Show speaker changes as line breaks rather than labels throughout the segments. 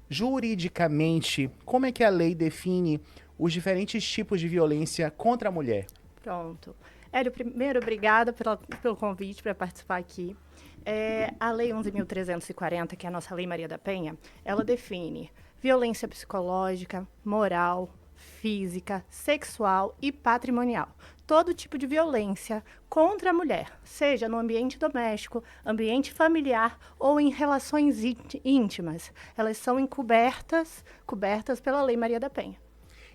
Juridicamente, como é que a lei define os diferentes tipos de violência contra a mulher?
Pronto. Hélio, primeiro, obrigada pelo convite para participar aqui. A Lei 11.340, que é a nossa Lei Maria da Penha, ela define violência psicológica, moral, física, sexual e patrimonial. Todo tipo de violência contra a mulher, seja no ambiente doméstico, ambiente familiar ou em relações íntimas. Elas são cobertas pela Lei Maria da Penha.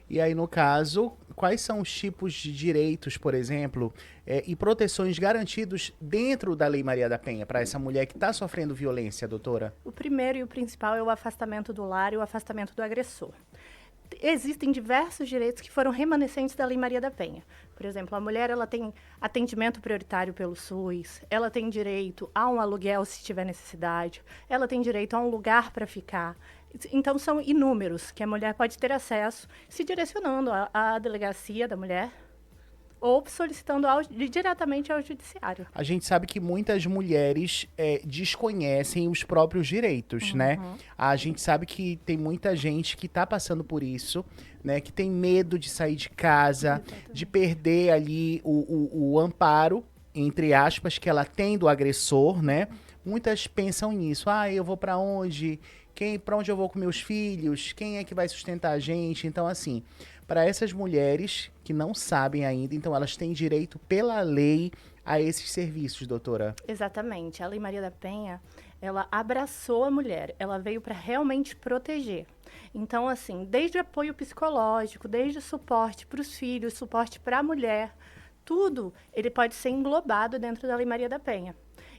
E aí, no caso, quais são os tipos de direitos, por exemplo, e proteções garantidos dentro da Lei Maria da Penha para essa mulher que está sofrendo violência, doutora?
O primeiro e o principal é o afastamento do lar e o afastamento do agressor. Existem diversos direitos que foram remanescentes da Lei Maria da Penha. Por exemplo, a mulher ela tem atendimento prioritário pelo SUS, ela tem direito a um aluguel se tiver necessidade, ela tem direito a um lugar para ficar. Então, são inúmeros que a mulher pode ter acesso se direcionando à delegacia da mulher ou solicitando diretamente ao judiciário.
A gente sabe que muitas mulheres desconhecem os próprios direitos, né? A gente sabe que tem muita gente que tá passando por isso, né? Que tem medo de sair de casa, de perder ali o amparo, entre aspas, que ela tem do agressor, né? Muitas pensam nisso. Ah, eu vou pra onde? Para onde eu vou com meus filhos? Quem é que vai sustentar a gente? Então, assim, para essas mulheres que não sabem ainda, então elas têm direito pela lei a esses serviços, doutora.
Exatamente. A Lei Maria da Penha, ela abraçou a mulher, ela veio para realmente proteger. Então, assim, desde apoio psicológico, desde suporte para os filhos, suporte para a mulher, tudo ele pode ser englobado dentro da Lei Maria da Penha.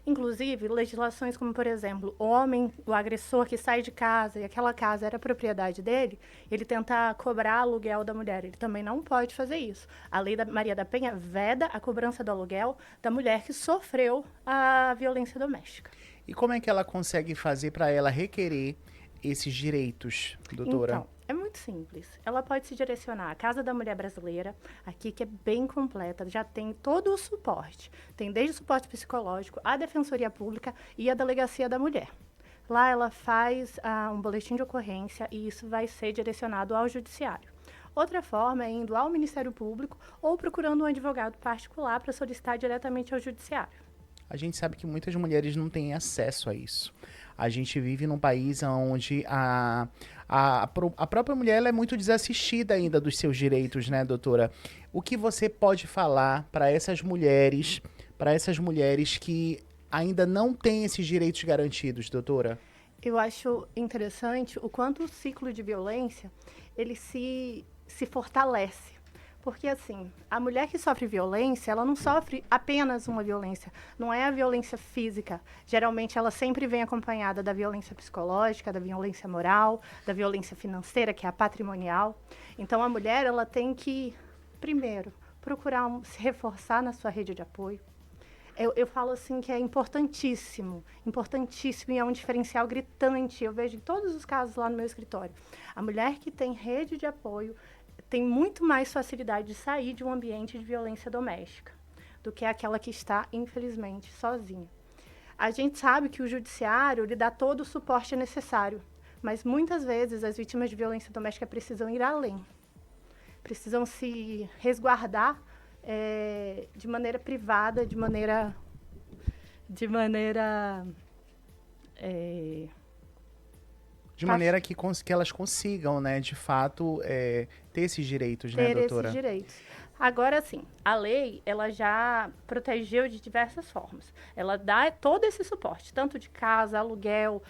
Inclusive, legislações como, por exemplo, o homem, o agressor que sai de casa e aquela casa era propriedade dele, ele tentar cobrar aluguel da mulher. Ele também não pode fazer isso. A Lei da Maria da Penha veda a cobrança do aluguel da mulher que sofreu a violência doméstica.
E como é que ela consegue fazer para ela requerer esses direitos, doutora?
Então, é muito simples. Ela pode se direcionar à Casa da Mulher Brasileira, aqui que é bem completa, já tem todo o suporte. Tem desde o suporte psicológico, a Defensoria Pública e a Delegacia da Mulher. Lá ela faz um boletim de ocorrência e isso vai ser direcionado ao Judiciário. Outra forma é indo ao Ministério Público ou procurando um advogado particular para solicitar diretamente ao Judiciário.
A gente sabe que muitas mulheres não têm acesso a isso. A gente vive num país onde a própria mulher ela é muito desassistida ainda dos seus direitos, né, doutora? O que você pode falar para essas mulheres que ainda não têm esses direitos garantidos, doutora?
Eu acho interessante o quanto o ciclo de violência ele se fortalece. Porque, assim, a mulher que sofre violência, ela não sofre apenas uma violência. Não é a violência física. Geralmente, ela sempre vem acompanhada da violência psicológica, da violência moral, da violência financeira, que é a patrimonial. Então, a mulher, ela tem que, primeiro, procurar se reforçar na sua rede de apoio. Eu falo assim que é importantíssimo, importantíssimo e é um diferencial gritante. Eu vejo em todos os casos lá no meu escritório. A mulher que tem rede de apoio tem muito mais facilidade de sair de um ambiente de violência doméstica do que aquela que está, infelizmente, sozinha. A gente sabe que o judiciário lhe dá todo o suporte necessário, mas muitas vezes as vítimas de violência doméstica precisam ir além. Precisam se resguardar de maneira privada, de maneira
De maneira que elas consigam, né, de fato, ter esses direitos, né,
ter
doutora?
esses direitos. Agora, sim, a lei, ela já protegeu de diversas formas. Ela dá todo esse suporte, tanto de casa, aluguel,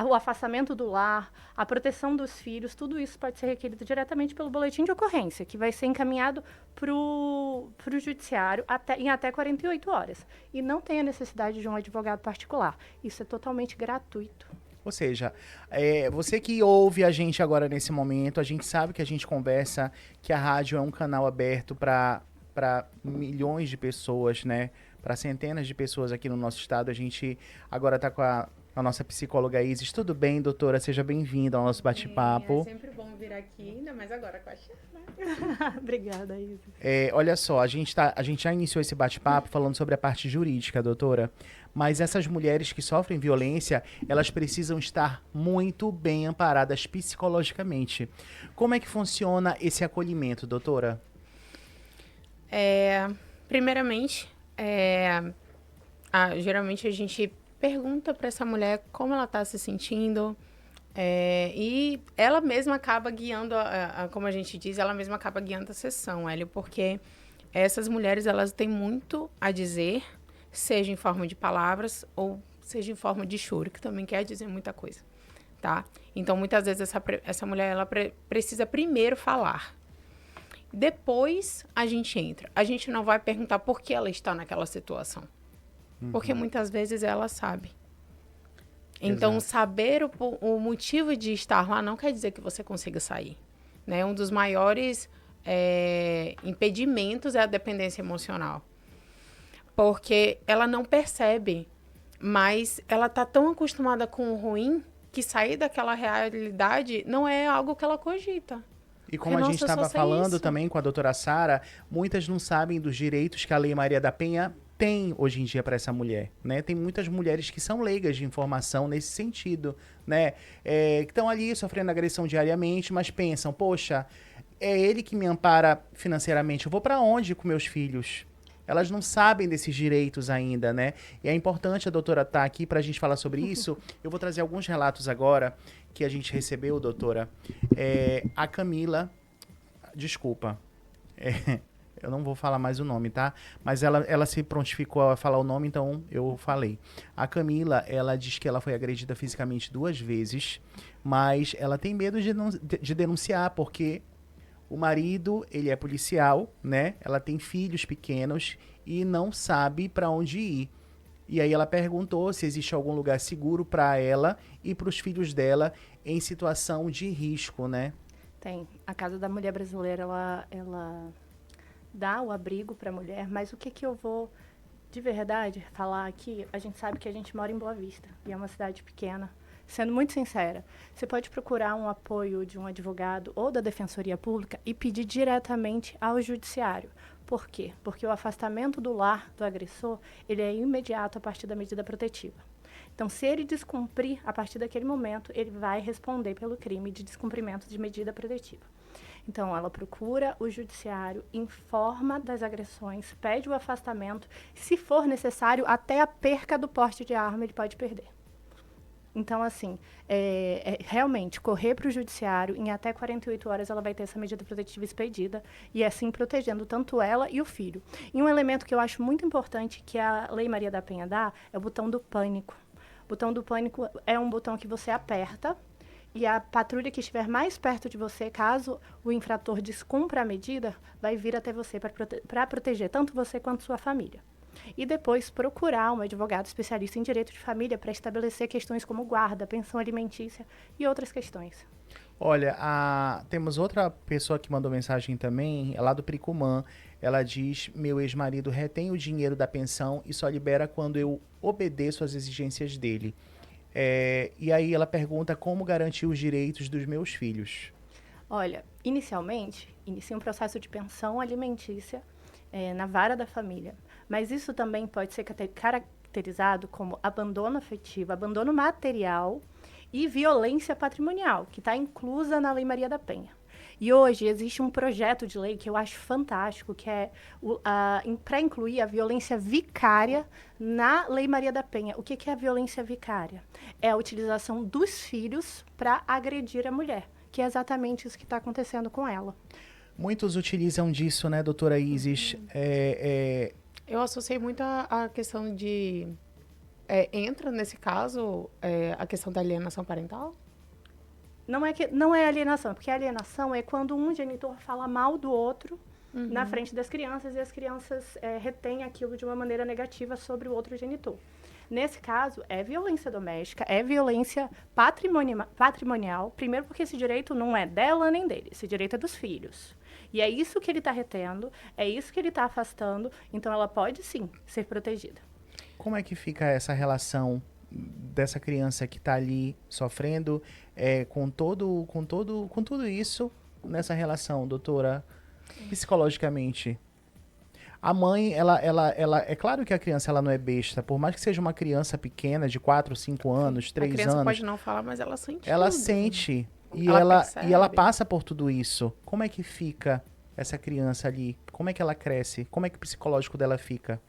o afastamento do lar, a proteção dos filhos, tudo isso pode ser requerido diretamente pelo boletim de ocorrência, que vai ser encaminhado para o judiciário em até 48 horas. E não tem a necessidade de um advogado particular. Isso é totalmente gratuito.
Ou seja, você que ouve a gente agora nesse momento, a gente sabe que a gente conversa, que a rádio é um canal aberto para milhões de pessoas, né? Para centenas de pessoas aqui no nosso estado. A gente agora está a nossa psicóloga Isis. Tudo bem, doutora? Seja bem-vinda ao nosso
É
bate-papo.
sempre bom vir aqui, ainda mais agora com a Xana.
Obrigada, Isis.
Olha só, a gente já iniciou esse bate-papo falando sobre a parte jurídica, doutora. Mas essas mulheres que sofrem violência, elas precisam estar muito bem amparadas psicologicamente. Como é que funciona esse acolhimento, doutora?
Primeiramente, geralmente a gente pergunta para essa mulher como ela está se sentindo, e ela mesma acaba guiando, como a gente diz, ela mesma acaba guiando a sessão, Hélio, porque essas mulheres, elas têm muito a dizer, seja em forma de palavras ou seja em forma de choro, que também quer dizer muita coisa, tá? Então, muitas vezes, essa mulher, ela precisa primeiro falar. Depois, a gente entra. A gente não vai perguntar por que ela está naquela situação. Porque muitas vezes ela sabe. Então,
Exato.
saber o motivo de estar lá não quer dizer que você consiga sair, né? Um dos maiores impedimentos é a dependência emocional. Porque ela não percebe, mas ela está tão acostumada com o ruim que sair daquela realidade não é algo que ela cogita.
E como
Porque,
a gente
nossa, eu
estava
só sei
falando
isso.
também com a doutora Sara, muitas não sabem dos direitos que a Lei Maria da Penha tem hoje em dia para essa mulher, né? Tem muitas mulheres que são leigas de informação nesse sentido, né? Que estão ali sofrendo agressão diariamente, mas pensam, poxa, é ele que me ampara financeiramente, eu vou para onde com meus filhos? Elas não sabem desses direitos ainda, né? E é importante a doutora estar aqui para a gente falar sobre isso. Eu vou trazer alguns relatos agora que a gente recebeu, doutora. A Camila, desculpa, eu não vou falar mais o nome, tá? Mas ela se prontificou a falar o nome, então eu falei. A Camila, ela diz que ela foi agredida fisicamente 2 vezes, mas ela tem medo de denunciar, porque o marido, ele é policial, né? Ela tem filhos pequenos e não sabe para onde ir. E aí ela perguntou se existe algum lugar seguro para ela e para os filhos dela em situação de risco, né?
Tem. A Casa da Mulher Brasileira, ela dá o abrigo para a mulher, mas o que eu vou, de verdade, falar aqui, a gente sabe que a gente mora em Boa Vista, e é uma cidade pequena. Sendo muito sincera, você pode procurar um apoio de um advogado ou da Defensoria Pública e pedir diretamente ao judiciário. Por quê? Porque o afastamento do lar do agressor, ele é imediato a partir da medida protetiva. Então, se ele descumprir, a partir daquele momento, ele vai responder pelo crime de descumprimento de medida protetiva. Então, ela procura o judiciário, informa das agressões, pede o afastamento. Se for necessário, até a perca do porte de arma ele pode perder. Então, assim, realmente, correr para o judiciário, em até 48 horas ela vai ter essa medida protetiva expedida, e assim protegendo tanto ela e o filho. E um elemento que eu acho muito importante, que a Lei Maria da Penha dá, é o botão do pânico. O botão do pânico é um botão que você aperta, e a patrulha que estiver mais perto de você, caso o infrator descumpra a medida, vai vir até você para proteger tanto você quanto sua família. E depois procurar um advogado especialista em direito de família para estabelecer questões como guarda, pensão alimentícia e outras questões.
Olha, temos outra pessoa que mandou mensagem também, é lá do Pricumã. Ela diz, meu ex-marido retém o dinheiro da pensão e só libera quando eu obedeço às exigências dele. E aí ela pergunta como garantir os direitos dos meus filhos.
Olha, inicialmente, inicia um processo de pensão alimentícia na vara da família. Mas isso também pode ser caracterizado como abandono afetivo, abandono material e violência patrimonial, que está inclusa na Lei Maria da Penha. E hoje existe um projeto de lei que eu acho fantástico, que é para incluir a violência vicária na Lei Maria da Penha. O que é a violência vicária? É a utilização dos filhos para agredir a mulher, que é exatamente isso que está acontecendo com ela.
Muitos utilizam disso, né, doutora Isis?
Eu associei muito a questão de... entra nesse caso a questão da alienação parental?
Não é alienação, porque a alienação é quando um genitor fala mal do outro na frente das crianças e as crianças retêm aquilo de uma maneira negativa sobre o outro genitor. Nesse caso, é violência doméstica, é violência patrimonial, primeiro porque esse direito não é dela nem dele, esse direito é dos filhos. E é isso que ele está retendo, é isso que ele está afastando, então ela pode sim ser protegida.
Como é que fica essa relação dessa criança que está ali sofrendo com tudo isso nessa relação, doutora, psicologicamente? A mãe, ela é claro que a criança ela não é besta, por mais que seja uma criança pequena de 4, 5 anos, 3
A criança
anos,
pode não falar, mas ela sente
ela
tudo.
sente e
Ela
ela
percebe.
passa por tudo isso. Como é que fica essa criança ali? Como é que ela cresce? Como é que o psicológico dela fica?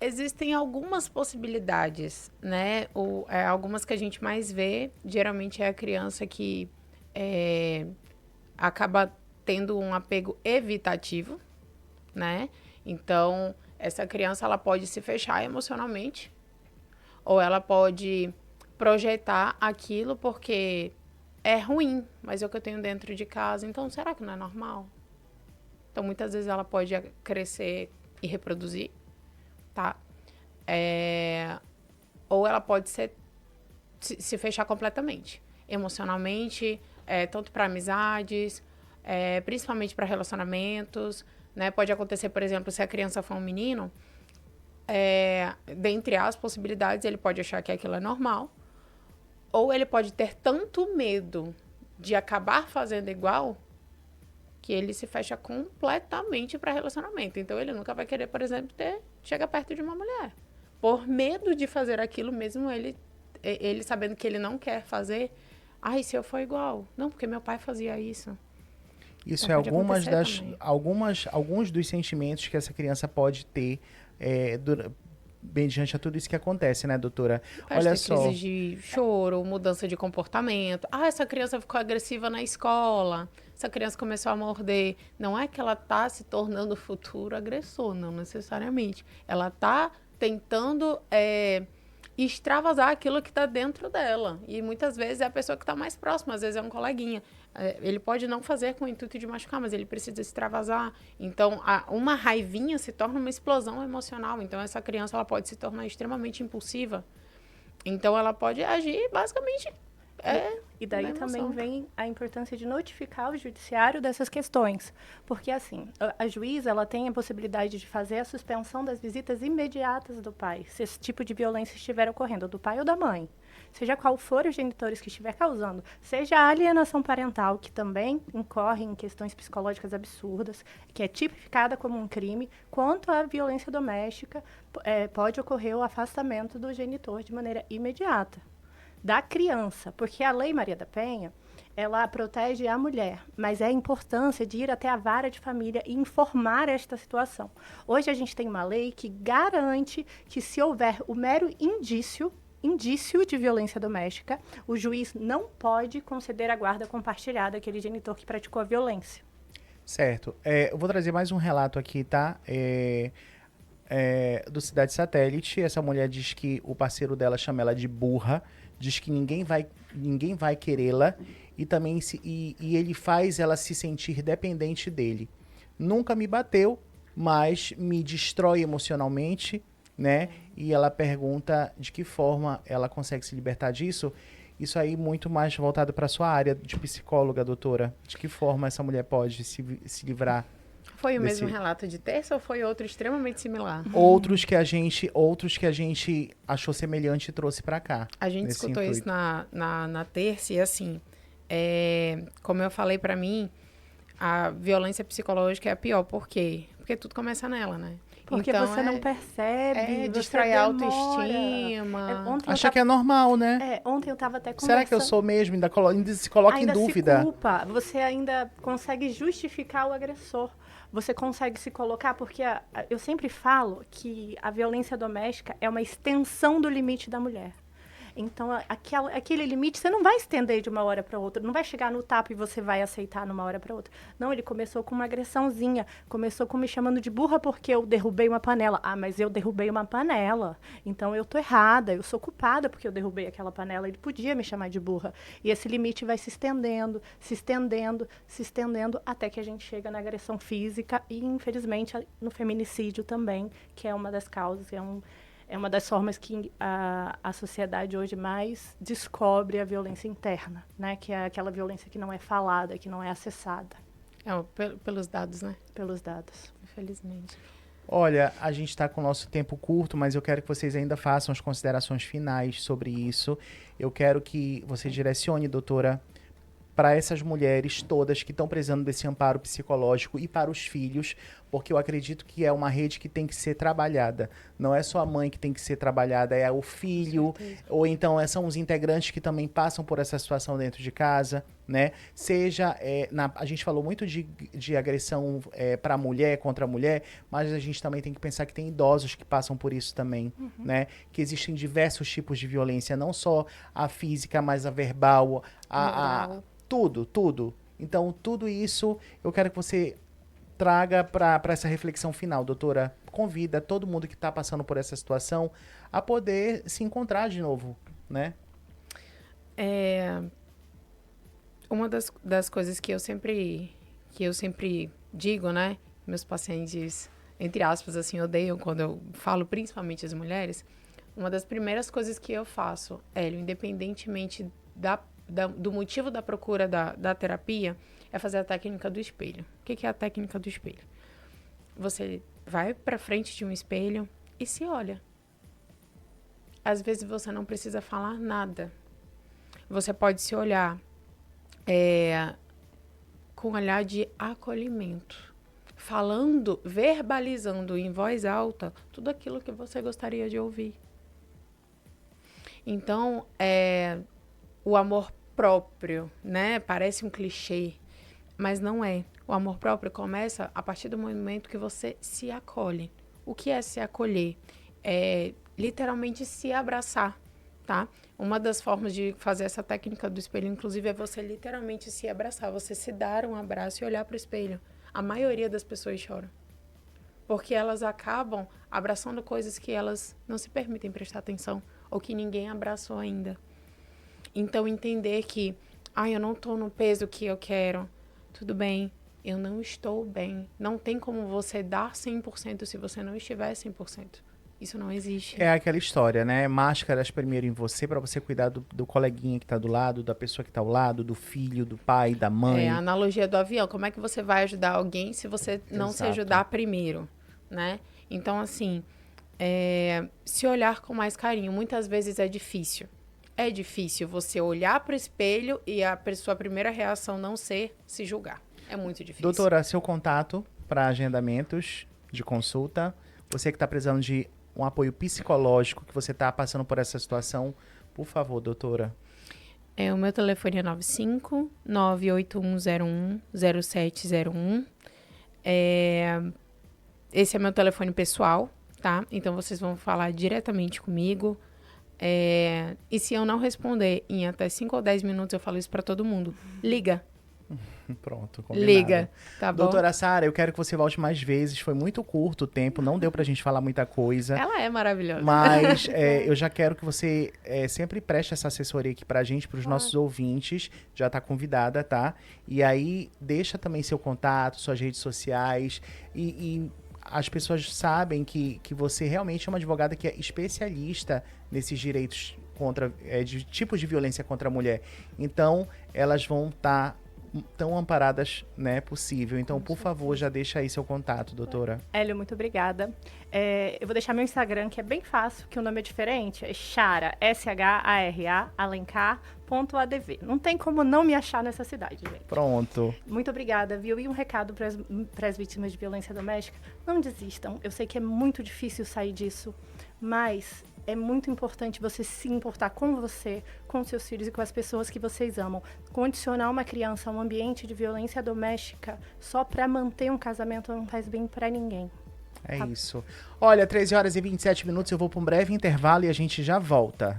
Existem algumas possibilidades, né? Algumas que a gente mais vê, geralmente é a criança que acaba tendo um apego evitativo, né? Então, essa criança ela pode se fechar emocionalmente, ou ela pode projetar aquilo porque é ruim, mas é o que eu tenho dentro de casa. Então, será que não é normal? Então, muitas vezes ela pode crescer e reproduzir, tá? Ou ela pode se fechar completamente, emocionalmente, tanto para amizades, principalmente para relacionamentos, né? Pode acontecer, por exemplo, se a criança for um menino, dentre as possibilidades, ele pode achar que aquilo é normal, ou ele pode ter tanto medo de acabar fazendo igual que ele se fecha completamente para relacionamento. Então, ele nunca vai querer, por exemplo, chegar perto de uma mulher. Por medo de fazer aquilo, mesmo ele sabendo que ele não quer fazer. Ai, se eu for igual. Não, porque meu pai fazia isso.
Isso
Então,
é alguns dos sentimentos que essa criança pode ter mediante a tudo isso que acontece, né, doutora?
Pode
Olha
ter
só.
crise de choro, mudança de comportamento. Ah, essa criança ficou agressiva na escola. Essa criança começou a morder. Não é que ela está se tornando futuro agressor, não necessariamente. Ela está tentando extravasar aquilo que está dentro dela. E muitas vezes é a pessoa que está mais próxima, às vezes é um coleguinha. Ele pode não fazer com o intuito de machucar, mas ele precisa extravasar. Então, uma raivinha se torna uma explosão emocional. Então, essa criança ela pode se tornar extremamente impulsiva. Então, ela pode agir basicamente...
E daí também vem a importância de notificar o judiciário dessas questões. Porque, assim, a juíza ela tem a possibilidade de fazer a suspensão das visitas imediatas do pai, se esse tipo de violência estiver ocorrendo, do pai ou da mãe. Seja qual for os genitores que estiver causando, seja a alienação parental, que também incorre em questões psicológicas absurdas, que é tipificada como um crime, quanto a violência doméstica, pode ocorrer o afastamento do genitor de maneira imediata da criança, porque a Lei Maria da Penha, ela protege a mulher, mas é a importância de ir até a vara de família e informar esta situação. Hoje a gente tem uma lei que garante que se houver o mero indício de violência doméstica, o juiz não pode conceder a guarda compartilhada àquele genitor que praticou a violência.
Certo. Eu vou trazer mais um relato aqui, tá? Do Cidade Satélite. Essa mulher diz que o parceiro dela chama ela de burra, diz que ninguém vai querê-la e também e ele faz ela se sentir dependente dele. Nunca me bateu, mas me destrói emocionalmente, né? E ela pergunta de que forma ela consegue se libertar disso. Isso aí muito mais voltado para sua área de psicóloga, doutora. De que forma essa mulher pode se livrar?
Foi o mesmo relato de terça ou foi outro extremamente similar?
Outros que a gente achou semelhante e trouxe para cá.
A gente escutou isso na terça e assim, como eu falei para mim, a violência psicológica é a pior. Por quê? Porque tudo começa nela, né?
Porque então, você não percebe,
destrói a autoestima.
Acha que é normal, né?
Ontem eu estava até conversando...
Será que eu sou mesmo? Ainda se coloca em dúvida.
Ainda se culpa. Você ainda consegue justificar o agressor. Você consegue se colocar, porque eu sempre falo que a violência doméstica é uma extensão do limite da mulher. Então, aquele limite, você não vai estender de uma hora para outra, não vai chegar no tapa e você vai aceitar numa hora para outra. Não, ele começou com uma agressãozinha, começou com me chamando de burra porque eu derrubei uma panela. Ah, mas eu derrubei uma panela, então eu tô errada, eu sou culpada porque eu derrubei aquela panela, ele podia me chamar de burra. E esse limite vai se estendendo, se estendendo, se estendendo, até que a gente chega na agressão física e, infelizmente, no feminicídio também, que é uma das causas, é uma das formas que a sociedade hoje mais descobre a violência interna, né? Que é aquela violência que não é falada, que não é acessada.
Pelos dados, né?
Pelos dados.
Infelizmente.
Olha, a gente está com o nosso tempo curto, mas eu quero que vocês ainda façam as considerações finais sobre isso. Eu quero que você direcione, doutora, para essas mulheres todas que estão precisando desse amparo psicológico e para os filhos, porque eu acredito que é uma rede que tem que ser trabalhada. Não é só a mãe que tem que ser trabalhada, é o filho, ou então são os integrantes que também passam por essa situação dentro de casa, né? Seja, a gente falou muito de agressão para a mulher, contra a mulher, mas a gente também tem que pensar que tem idosos que passam por isso também, né? Que existem diversos tipos de violência, não só a física, mas a verbal, tudo. Então, tudo isso eu quero que você traga para essa reflexão final, doutora. Convida todo mundo que está passando por essa situação a poder se encontrar de novo, né?
Uma das coisas que eu sempre digo, né? Meus pacientes, entre aspas, assim, odeiam quando eu falo, principalmente as mulheres. Uma das primeiras coisas que eu faço, Hélio, independentemente do motivo da procura da terapia, é fazer a técnica do espelho. O que é a técnica do espelho? Você vai para frente de um espelho e se olha. Às vezes você não precisa falar nada. Você pode se olhar com um olhar de acolhimento, falando, verbalizando em voz alta tudo aquilo que você gostaria de ouvir. Então, o amor próprio, né? Parece um clichê, mas não é. O amor próprio começa a partir do momento que você se acolhe. O que é se acolher? É literalmente se abraçar, tá? Uma das formas de fazer essa técnica do espelho, inclusive, é você literalmente se abraçar. Você se dar um abraço e olhar para o espelho. A maioria das pessoas chora. Porque elas acabam abraçando coisas que elas não se permitem prestar atenção ou que ninguém abraçou ainda. Então, entender que, eu não estou no peso que eu quero. Tudo bem, eu não estou bem. Não tem como você dar 100% se você não estiver 100%. Isso não existe.
É aquela história, né? Máscaras primeiro em você, para você cuidar do coleguinha que tá do lado, da pessoa que tá ao lado, do filho, do pai, da mãe.
É a analogia do avião. Como é que você vai ajudar alguém se você não se ajudar primeiro, né? Então, assim, se olhar com mais carinho. Muitas vezes é difícil. É difícil você olhar para o espelho e a sua primeira reação não ser se julgar. É muito difícil.
Doutora, seu contato para agendamentos de consulta. Você que está precisando de um apoio psicológico, que você está passando por essa situação, por favor, doutora.
O meu telefone é 95-98101-0701. Esse é meu telefone pessoal, tá? Então, vocês vão falar diretamente comigo. E se eu não responder em até 5 ou 10 minutos, eu falo isso para todo mundo. Liga.
Pronto, combinado.
Liga, tá bom?
Doutora Sara, eu quero que você volte mais vezes. Foi muito curto o tempo, não deu pra gente falar muita coisa.
Ela é maravilhosa.
Mas eu já quero que você sempre preste essa assessoria aqui pra gente, pros nossos ouvintes. Já tá convidada, tá? E aí, deixa também seu contato, suas redes sociais. E as pessoas sabem que você realmente é uma advogada que é especialista nesses direitos de tipos de violência contra a mulher. Então, elas vão estar tão amparadas, né, possível. Então, por favor, já deixa aí seu contato, doutora.
Hélio, muito obrigada. Eu vou deixar meu Instagram, que é bem fácil, que o nome é diferente. É Chara, S-H-A-R-A, Alencar.adv. Não tem como não me achar nessa cidade, gente.
Pronto.
Muito obrigada, viu? E um recado para as vítimas de violência doméstica. Não desistam. Eu sei que é muito difícil sair disso, mas é muito importante você se importar com você, com seus filhos e com as pessoas que vocês amam. Condicionar uma criança a um ambiente de violência doméstica só para manter um casamento não faz bem para ninguém.
É isso. Olha, 13 horas e 27 minutos, eu vou para um breve intervalo e a gente já volta.